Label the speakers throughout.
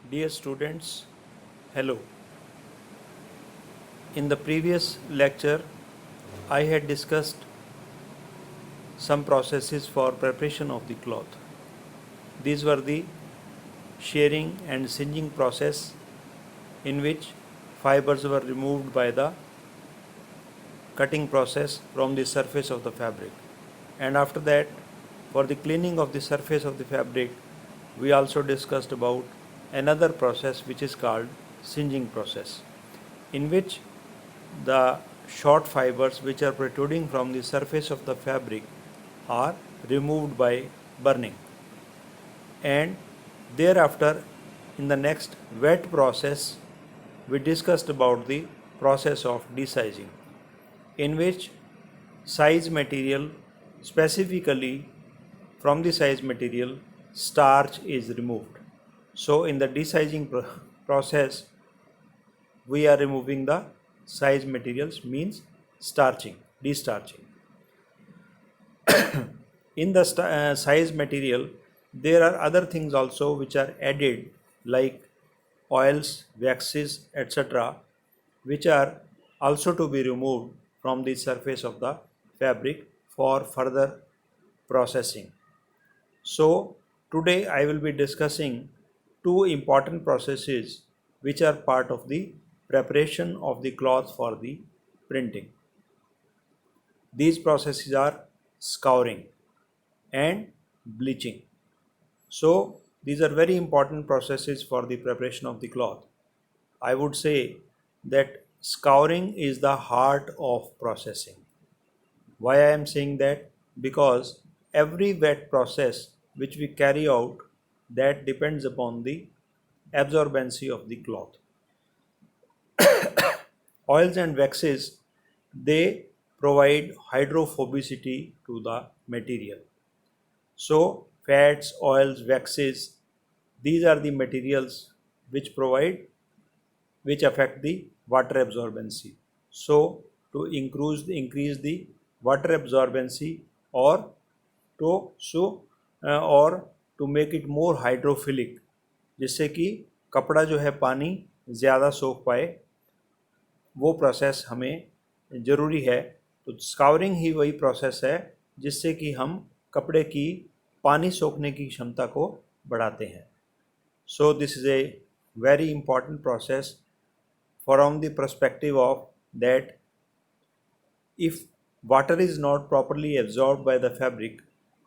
Speaker 1: Dear students, hello. In the previous lecture, I had discussed some processes for preparation of the cloth. These were the shearing and singeing process in which fibers were removed by the cutting process from the surface of the fabric. And after that, for the cleaning of the surface of the fabric, we also discussed about another process which is called singeing process, in which the short fibers which are protruding from the surface of the fabric are removed by burning. And thereafter, in the next wet process, we discussed about the process of desizing, in which size material, specifically from the size material, starch is removed. So in the desizing process, we are removing the size materials, means starching, destarching. In the size material, there are other things also which are added, like oils, waxes, etc., which are also to be removed from the surface of the fabric for further processing. So today I will be discussing two important processes which are part of the preparation of the cloth for the printing. These processes are scouring and bleaching. So these are very important processes for the preparation of the cloth. I would say that scouring is the heart of processing. Why I am saying that? Because every wet process which we carry out, that depends upon the absorbency of the cloth. Oils and waxes, they provide hydrophobicity to the material. So fats, oils, waxes, these are the materials which affect the water absorbency. So to increase the water absorbency, or to make it more hydrophilic, जिससे कि कपड़ा जो है पानी ज़्यादा सोख पाए, वो प्रोसेस हमें ज़रूरी है. तो स्काउरिंग ही वही प्रोसेस है जिससे कि हम कपड़े की पानी सोखने की क्षमता को बढ़ाते हैं. So this is a very important process from the perspective of that if water is not properly absorbed by the fabric,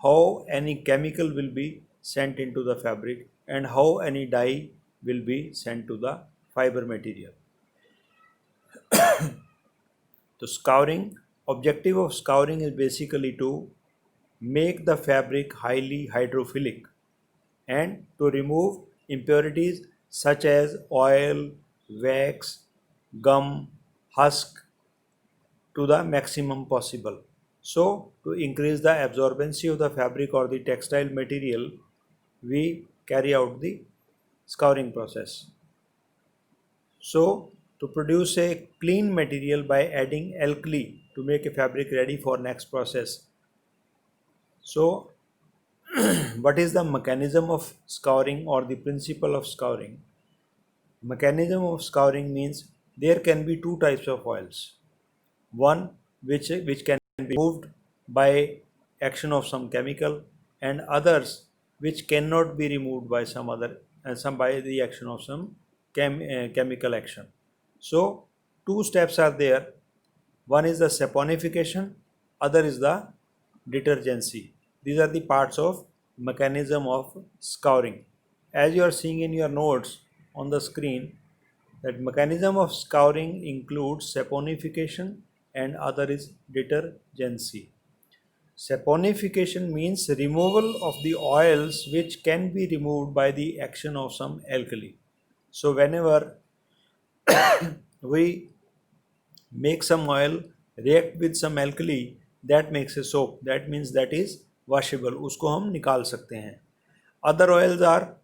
Speaker 1: how any chemical will be sent into the fabric and how any dye will be sent to the fiber material. So scouring, objective of scouring is basically to make the fabric highly hydrophilic and to remove impurities such as oil, wax, gum, husk to the maximum possible. So to increase the absorbency of the fabric or the textile material, we carry out the scouring process. So to produce a clean material by adding alkali to make a fabric ready for next process. So what is the mechanism of scouring or the principle of scouring? Mechanism of scouring means there can be two types of oils. One which can be removed by action of some chemical, and others which cannot be removed by some by the action of some chemical action. So two steps are there. One is the saponification, other is the detergency. These are the parts of mechanism of scouring. As you are seeing in your notes on the screen, that mechanism of scouring includes saponification and other is detergency. Saponification means removal of the oils which can be removed by the action of some alkali. So whenever we make some oil react with some alkali, that makes a soap, that means that is washable, उसको हम निकाल सकते हैं. Other oils are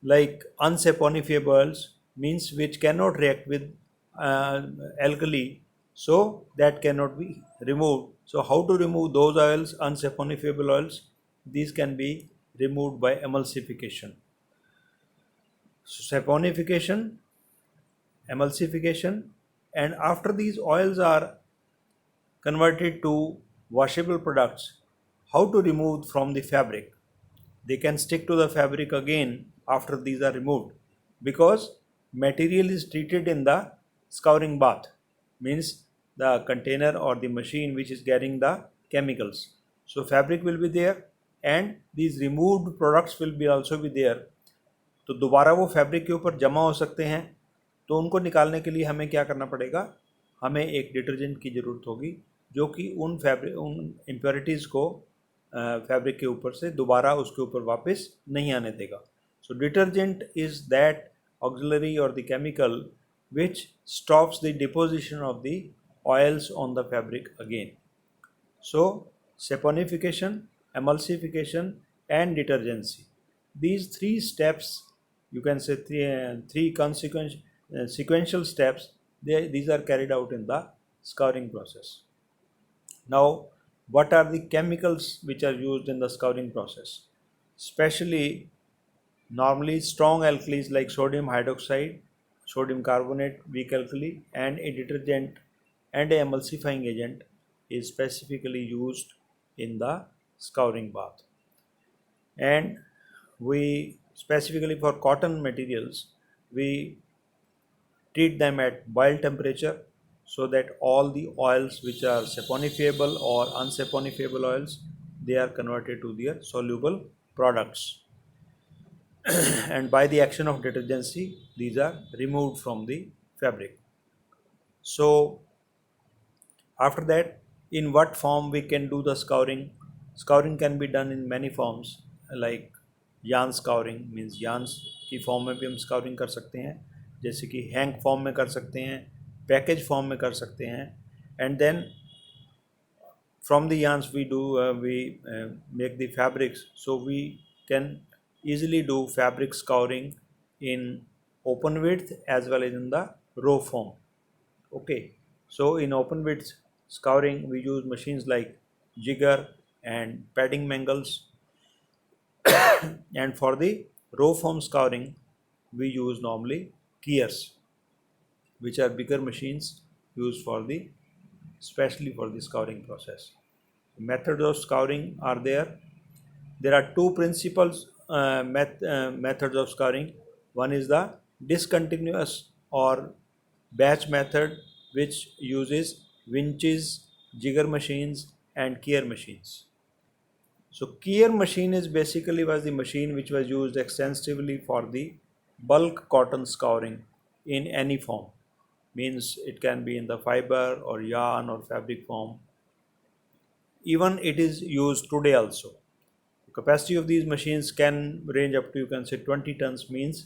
Speaker 1: like unsaponifiable oils, means which cannot react with alkali, so that cannot be removed. So how to remove those oils, unsaponifiable oils? These can be removed by emulsification. saponification, emulsification, and after these oils are converted to washable products, how to remove from the fabric. They can stick to the fabric again after these are removed because material is treated in the scouring bath, means the container or the machine which is carrying the chemicals. So fabric will be there and these removed products will be also be there. तो दोबारा वो fabric के ऊपर जमा हो सकते हैं, तो उनको निकालने के लिए हमें क्या करना पड़ेगा, हमें एक डिटर्जेंट की ज़रूरत होगी जो कि उन इम्प्योरिटीज़ को फैब्रिक के ऊपर से दोबारा उसके ऊपर वापस नहीं आने देगा. सो डिटर्जेंट इज़ दैट ऑक्सिलरी और the chemical which stops the deposition of the oils on the fabric again. So saponification, emulsification and detergency. These three steps, you can say three sequential steps, these are carried out in the scouring process. Now, what are the chemicals which are used in the scouring process? Especially, normally strong alkalis like sodium hydroxide, sodium carbonate, weak alkali, and a detergent and a emulsifying agent is specifically used in the scouring bath. And we specifically for cotton materials, we treat them at boil temperature so that all the oils which are saponifiable or unsaponifiable oils, they are converted to their soluble products. And by the action of detergency, these are removed from the fabric. So after that, in what form we can do the scouring? Scouring can be done in many forms, like yarn scouring, means yarns की form में भी हम scouring कर सकते हैं, जैसे कि hang form में कर सकते हैं, पैकेज फॉर्म में कर सकते हैं, and then from the yarns we make the fabrics, so we can easily do fabric scouring in open width as well as in the row form. Okay, so in open width scouring we use machines like jigger and padding mangles and for the row form scouring we use normally kears, which are bigger machines used for the especially for the scouring process. Methods of scouring are there. There are two principal methods of scouring. One is the discontinuous or batch method, which uses winches, jigger machines and kear machines. So kear machine is basically was the machine which was used extensively for the bulk cotton scouring in any form. Means it can be in the fiber or yarn or fabric form. Even it is used today also. The capacity of these machines can range up to, you can say, 20 tons, means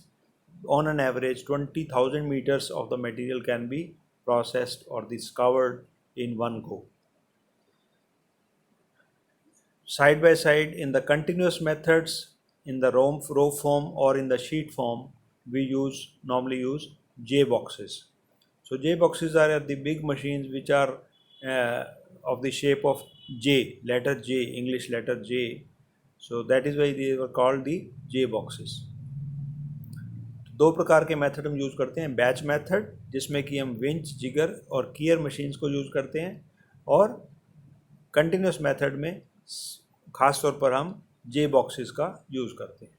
Speaker 1: on an average 20,000 meters of the material can be processed or scoured in one go. Side by side, in the continuous methods, in the row form or in the sheet form, we normally use J boxes. So J boxes are the big machines which are of the shape of J, letter J, English letter J. So that is why they were called the J boxes. दो प्रकार के method हम use करते हैं, batch method जिसमें कि हम winch, जिगर और कीयर मशीन्स को यूज़ करते हैं, और कंटिन्यूस मेथड में ख़ास तौर पर हम जे बॉक्सेस का यूज़ करते हैं.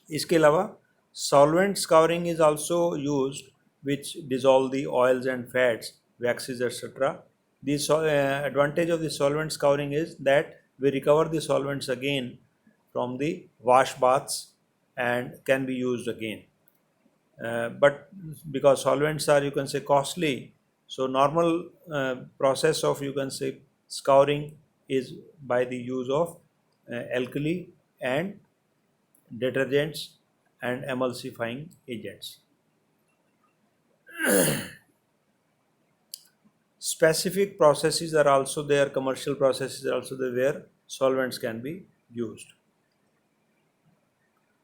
Speaker 1: इसके अलावा solvent scouring is also used, which dissolve the oils and fats, waxes, etc. The advantage of the solvent scouring is that we recover the solvents again from the wash baths and can be used again. But because solvents are, you can say, costly, so normal process of, you can say, scouring is by the use of alkali and detergents and emulsifying agents. Specific processes are also there, commercial processes are also there where solvents can be used.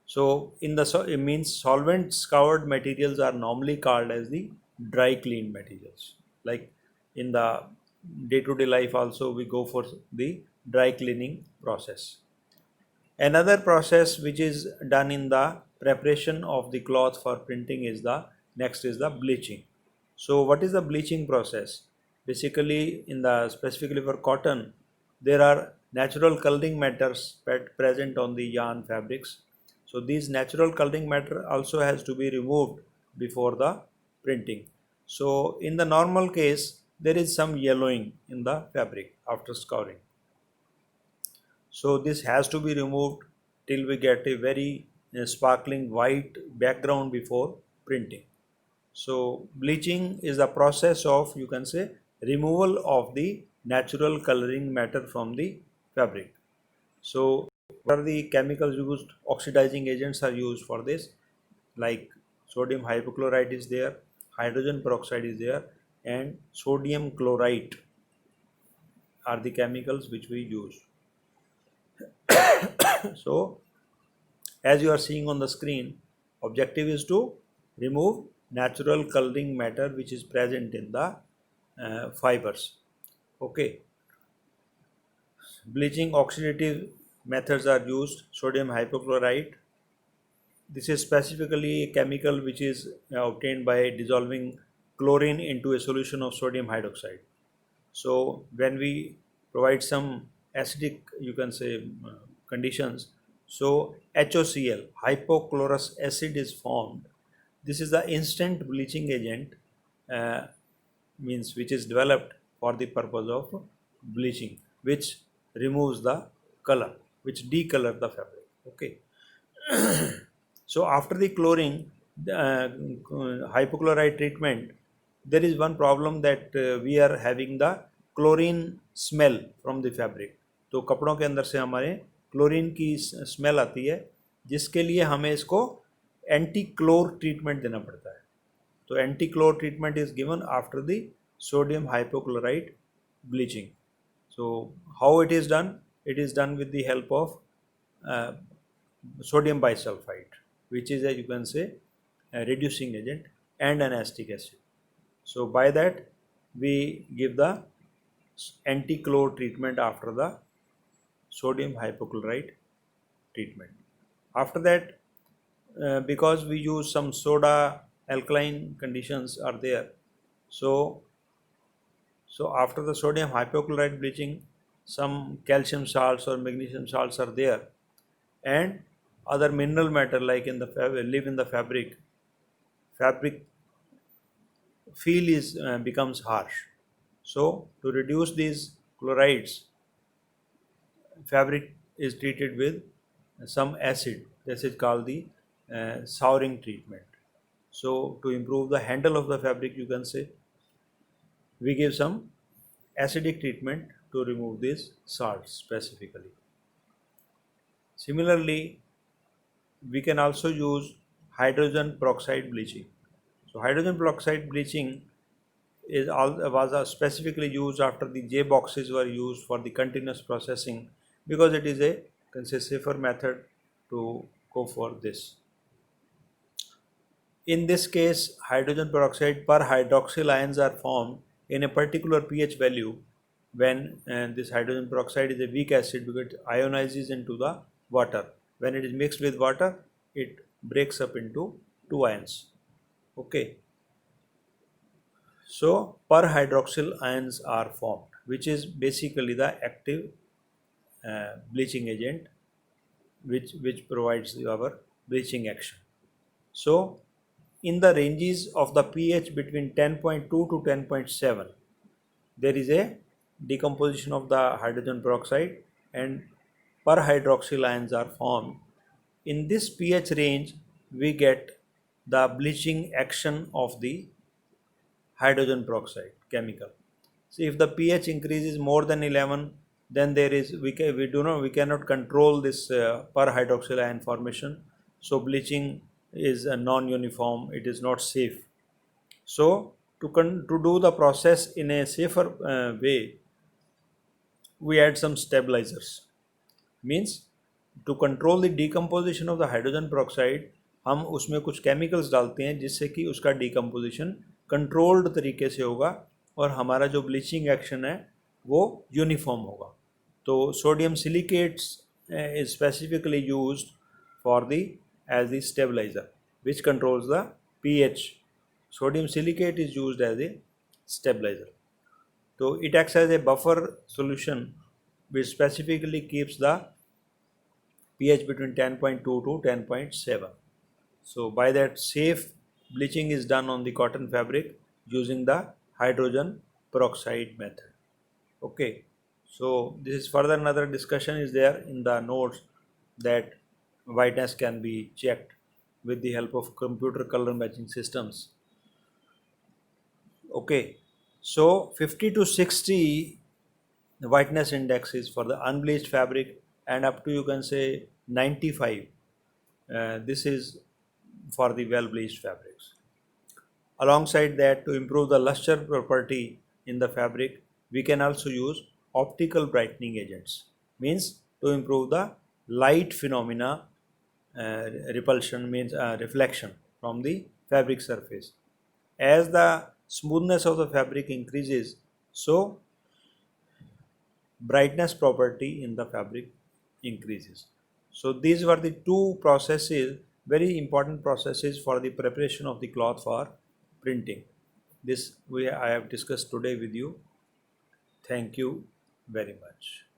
Speaker 1: So it means solvent scoured materials are normally called as the dry clean materials. Like in the day-to-day life also we go for the dry cleaning process. Another process which is done in the preparation of the cloth for printing is the next is the bleaching. So what is the bleaching process? Basically in the specifically for cotton, there are natural coloring matters present on the yarn fabrics. So these natural coloring matter also has to be removed before the printing. So in the normal case, there is some yellowing in the fabric after scouring. So this has to be removed till we get a very sparkling white background before printing. So bleaching is the process of, you can say, removal of the natural coloring matter from the fabric. So what are the chemicals used? Oxidizing agents are used for this, like sodium hypochlorite is there, hydrogen peroxide is there, and sodium chlorite are the chemicals which we use. So as you are seeing on the screen, objective is to remove natural coloring matter which is present in the fibers. Okay, bleaching oxidative methods are used. Sodium hypochlorite, this is specifically a chemical which is obtained by dissolving chlorine into a solution of sodium hydroxide. So when we provide some acidic, you can say, conditions, so HOCl, hypochlorous acid, is formed. This is the instant bleaching agent, uh, means which is developed for the purpose of bleaching, which removes the color, which decolor the fabric. Okay. So after the chlorine, hypochlorite treatment, there is one problem that we are having the chlorine smell from the fabric. तो कपड़ों के अंदर से हमारे chlorine की smell आती है, जिसके लिए हमें इसको एंटी क्लोर ट्रीटमेंट देना पड़ता है. तो antichlor treatment is given after the sodium hypochlorite bleaching. So how it is done? It is done with the help of sodium bisulfite, which is a, you can say, a reducing agent and an acetic acid. So by that we give the anti-chlor treatment after the sodium hypochlorite treatment. After that, because we use some soda, alkaline conditions are there. So after the sodium hypochlorite bleaching, some calcium salts or magnesium salts are there, and other mineral matter like in the live in the fabric. Fabric feel is becomes harsh. So to reduce these chlorides, fabric is treated with some acid. This is called the souring treatment. So to improve the handle of the fabric, you can say, we give some acidic treatment to remove these salts specifically. Similarly, we can also use hydrogen peroxide bleaching. So hydrogen peroxide bleaching was specifically used after the J boxes were used for the continuous processing, because it is a, can say, safer method to go for this. In this case, hydrogen peroxide perhydroxyl ions are formed in a particular pH value when this hydrogen peroxide is a weak acid because it ionizes into the water. When it is mixed with water, it breaks up into two ions. Okay. So perhydroxyl ions are formed, which is basically the active bleaching agent which provides our bleaching action. So in the ranges of the pH between 10.2 to 10.7, there is a decomposition of the hydrogen peroxide and perhydroxyl ions are formed. In this pH range, we get the bleaching action of the hydrogen peroxide chemical. So if the pH increases more than 11, then there is we cannot control this perhydroxyl ion formation. So bleaching is non-uniform. It is not safe. So to do the process in a safer way, we add some stabilizers. Means to control the decomposition of the hydrogen peroxide, हम उसमें कुछ chemicals डालते हैं जिससे कि उसका decomposition controlled तरीके से होगा और हमारा जो bleaching action है वो uniform होगा. तो sodium silicates is specifically used for the as the stabilizer, which controls the pH. Sodium silicate is used as a stabilizer. So it acts as a buffer solution which specifically keeps the pH between 10.2 to 10.7. So by that, safe bleaching is done on the cotton fabric using the hydrogen peroxide method. Okay, so this is further another discussion is there in the notes that whiteness can be checked with the help of computer color matching systems. Okay, so 50 to 60 the whiteness index is for the unbleached fabric, and up to you can say 95. This is for the well bleached fabrics. Alongside that, to improve the luster property in the fabric, we can also use optical brightening agents. Means to improve the light phenomena, repulsion means reflection from the fabric surface. As the smoothness of the fabric increases, so brightness property in the fabric increases. So these were the two processes, very important processes for the preparation of the cloth for printing. This I have discussed today with you. Thank you very much.